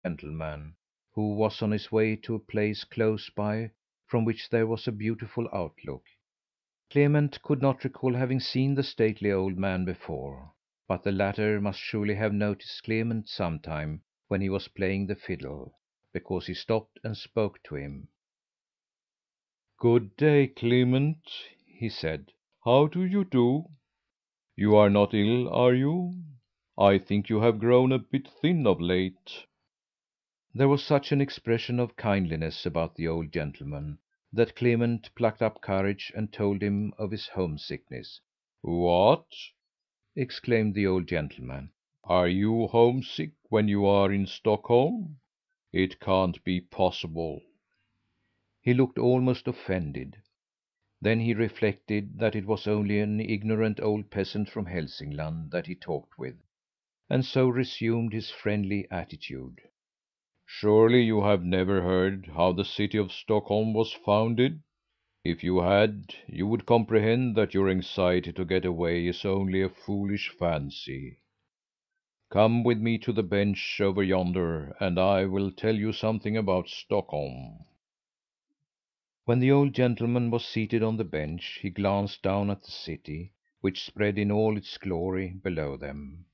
gentleman, who was on his way to a place close by from which there was a beautiful outlook. Clement could not recall having seen the stately old man before, but the latter must surely have noticed Clement sometime when he was playing the fiddle, because he stopped and spoke to him. "Good day, Clement," he said. "How do you do? You are not ill, are you? I think you have grown a bit thin of late." There was such an expression of kindliness about the old gentleman that Clement plucked up courage and told him of his homesickness. "What!" exclaimed the old gentleman. "Are you homesick when you are in Stockholm? It can't be possible." He looked almost offended. Then he reflected that it was only an ignorant old peasant from Hälsingland that he talked with, and so resumed his friendly attitude. "Surely you have never heard how the city of Stockholm was founded? If you had, you would comprehend that your anxiety to get away is only a foolish fancy. Come with me to the bench over yonder, and I will tell you something about Stockholm." When the old gentleman was seated on the bench, he glanced down at the city, which spread in all its glory below them,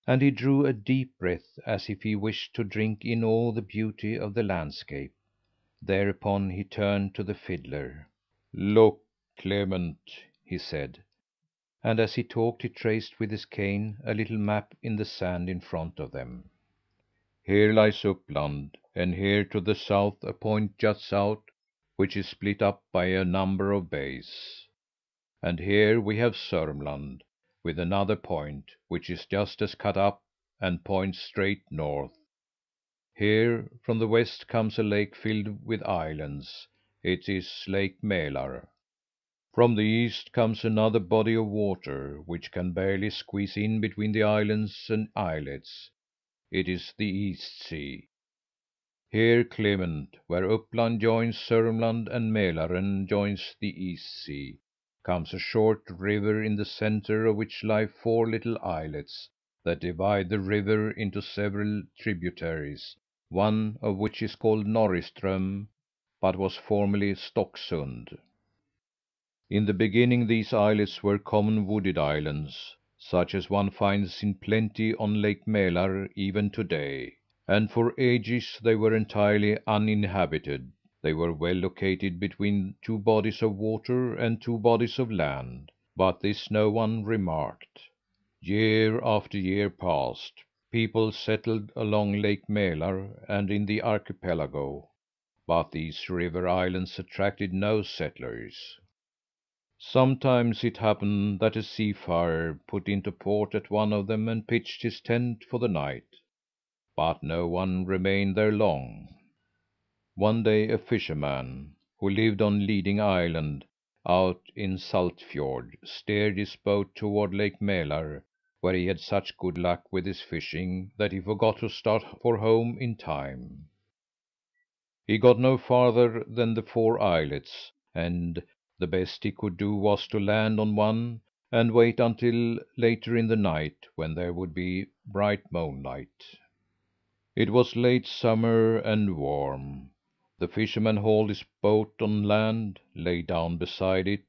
and he drew a deep breath as if he wished to drink in all the beauty of the landscape. Thereupon he turned to the fiddler. "Look, Clement," he said, and as he talked he traced with his cane a little map in the sand in front of them. "Here lies Uppland, and here to the south a point juts out which is split up by a number of bays. And here we have Sörmland, with another point, which is just as cut up and points straight north. Here from the west comes a lake filled with islands. It is Lake Mälar. From the east comes another body of water, which can barely squeeze in between the islands and islets. It is the East Sea. Here, Clement, where Uppland joins Sörmland and Mälaren joins the East Sea, comes a short river in the center of which lie four little islets that divide the river into several tributaries, one of which is called Norriström, but was formerly Stocksund. In the beginning these islets were common wooded islands, such as one finds in plenty on Lake Mälar even to day, and for ages they were entirely uninhabited. They were well located between two bodies of water and two bodies of land, but this no one remarked. Year after year passed. People settled along Lake Mälar and in the archipelago, but these river islands attracted no settlers. Sometimes it happened that a seafarer put into port at one of them and pitched his tent for the night, but no one remained there long. One day a fisherman, who lived on Leading Island out in Saltfjord, steered his boat toward Lake Mälar, where he had such good luck with his fishing that he forgot to start for home in time. He got no farther than the four islets, and the best he could do was to land on one and wait until later in the night, when there would be bright moonlight. It was late summer and warm. The fisherman hauled his boat on land, lay down beside it,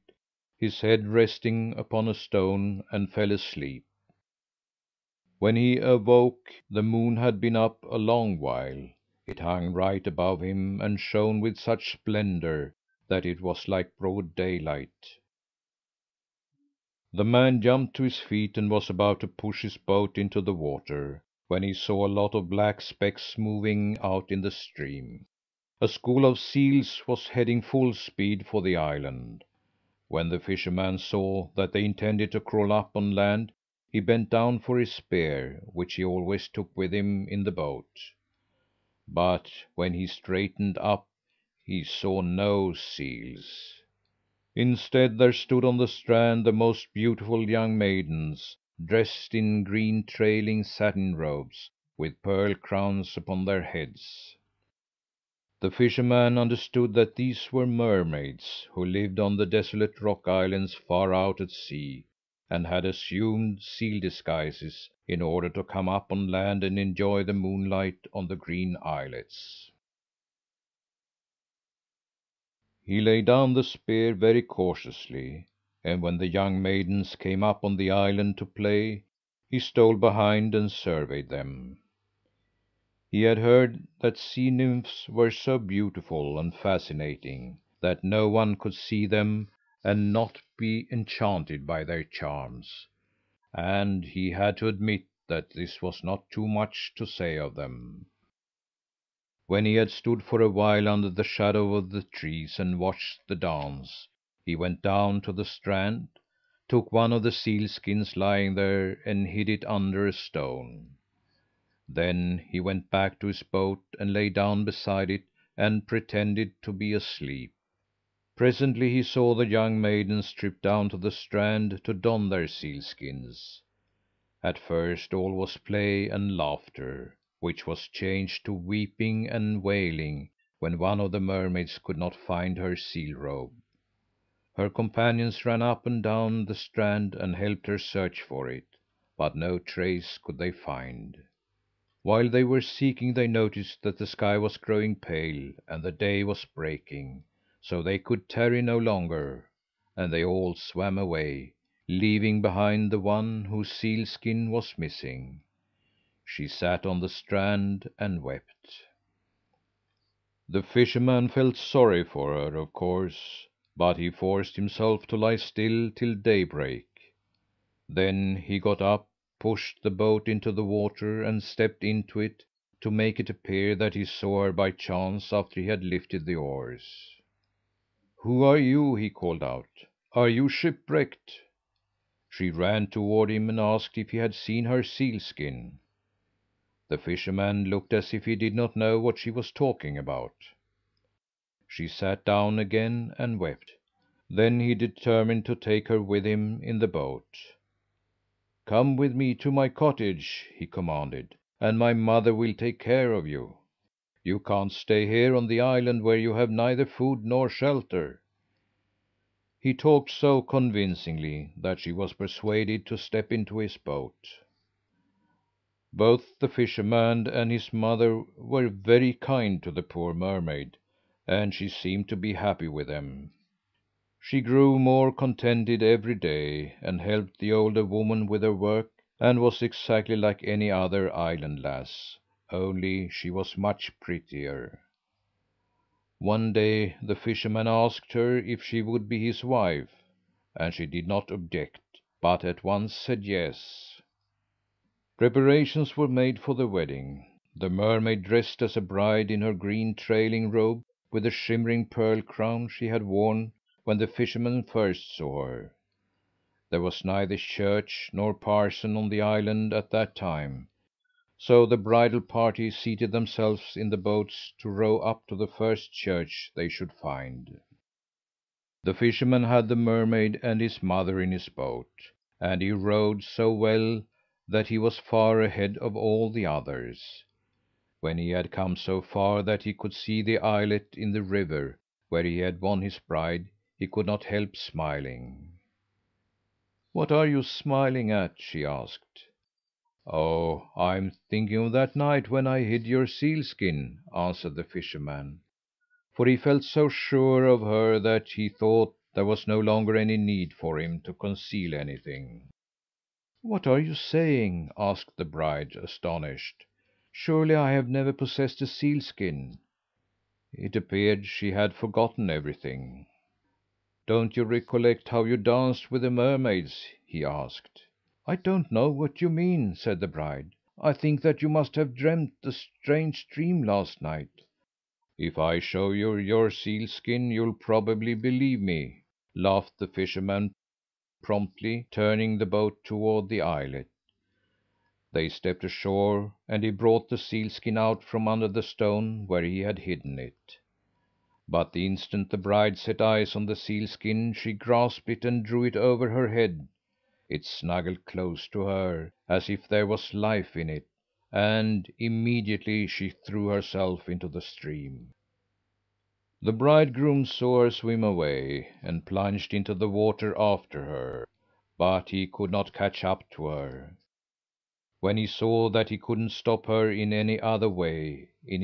his head resting upon a stone, and fell asleep. When he awoke, the moon had been up a long while. It hung right above him and shone with such splendor that it was like broad daylight. The man jumped to his feet and was about to push his boat into the water, when he saw a lot of black specks moving out in the stream. A school of seals was heading full speed for the island. When the fisherman saw that they intended to crawl up on land, he bent down for his spear, which he always took with him in the boat. But when he straightened up, he saw no seals. Instead, there stood on the strand the most beautiful young maidens, dressed in green trailing satin robes, with pearl crowns upon their heads. The fisherman understood that these were mermaids, who lived on the desolate rock islands far out at sea, and had assumed seal disguises in order to come up on land and enjoy the moonlight on the green islets. He laid down the spear very cautiously, and when the young maidens came up on the island to play, he stole behind and surveyed them. He had heard that sea nymphs were so beautiful and fascinating that no one could see them and not be enchanted by their charms, and he had to admit that this was not too much to say of them. When he had stood for a while under the shadow of the trees and watched the dance, he went down to the strand, took one of the seal skins lying there and hid it under a stone. Then he went back to his boat and lay down beside it and pretended to be asleep. Presently he saw the young maidens trip down to the strand to don their seal skins. At first all was play and laughter, which was changed to weeping and wailing when one of the mermaids could not find her seal robe. Her companions ran up and down the strand and helped her search for it, but no trace could they find. While they were seeking, they noticed that the sky was growing pale and the day was breaking, so they could tarry no longer, and they all swam away, leaving behind the one whose seal skin was missing. She sat on the strand and wept. The fisherman felt sorry for her, of course, but he forced himself to lie still till daybreak. Then he got up, pushed the boat into the water, and stepped into it to make it appear that he saw her by chance after he had lifted the oars. "Who are you?" he called out. "Are you shipwrecked?" She ran toward him and asked if he had seen her seal skin. The fisherman looked as if he did not know what she was talking about. She sat down again and wept. Then he determined to take her with him in the boat. "Come with me to my cottage," he commanded, "and my mother will take care of you. You can't stay here on the island where you have neither food nor shelter." He talked so convincingly that she was persuaded to step into his boat. Both the fisherman and his mother were very kind to the poor mermaid, and she seemed to be happy with them. She grew more contented every day, and helped the older woman with her work, and was exactly like any other island lass, only she was much prettier. One day the fisherman asked her if she would be his wife, and she did not object, but at once said yes. Preparations were made for the wedding. The mermaid, dressed as a bride in her green trailing robe with the shimmering pearl crown she had worn when the fisherman first saw her. There was neither church nor parson on the island at that time, so the bridal party seated themselves in the boats to row up to the first church they should find. The fisherman had the mermaid and his mother in his boat, and he rowed so well that he was far ahead of all the others. When he had come so far that he could see the islet in the river where he had won his bride, he could not help smiling. "What are you smiling at?" she asked. "Oh, I'm thinking of that night when I hid your sealskin," answered the fisherman, for he felt so sure of her that he thought there was no longer any need for him to conceal anything. "What are you saying?" asked the bride, astonished. "Surely I have never possessed a sealskin." It appeared she had forgotten everything. "Don't you recollect how you danced with the mermaids?" he asked. "I don't know what you mean," said the bride. "I think that you must have dreamed a strange dream last night." "If I show you your sealskin, you'll probably believe me," laughed the fisherman, promptly turning the boat toward the islet. They stepped ashore, and he brought the sealskin out from under the stone where he had hidden it. But the instant the bride set eyes on the sealskin, she grasped it and drew it over her head. It snuggled close to her, as if there was life in it, and immediately she threw herself into the stream. The bridegroom saw her swim away, and plunged into the water after her. but he could not catch up to her. When he saw that he couldn't stop her in any other way, in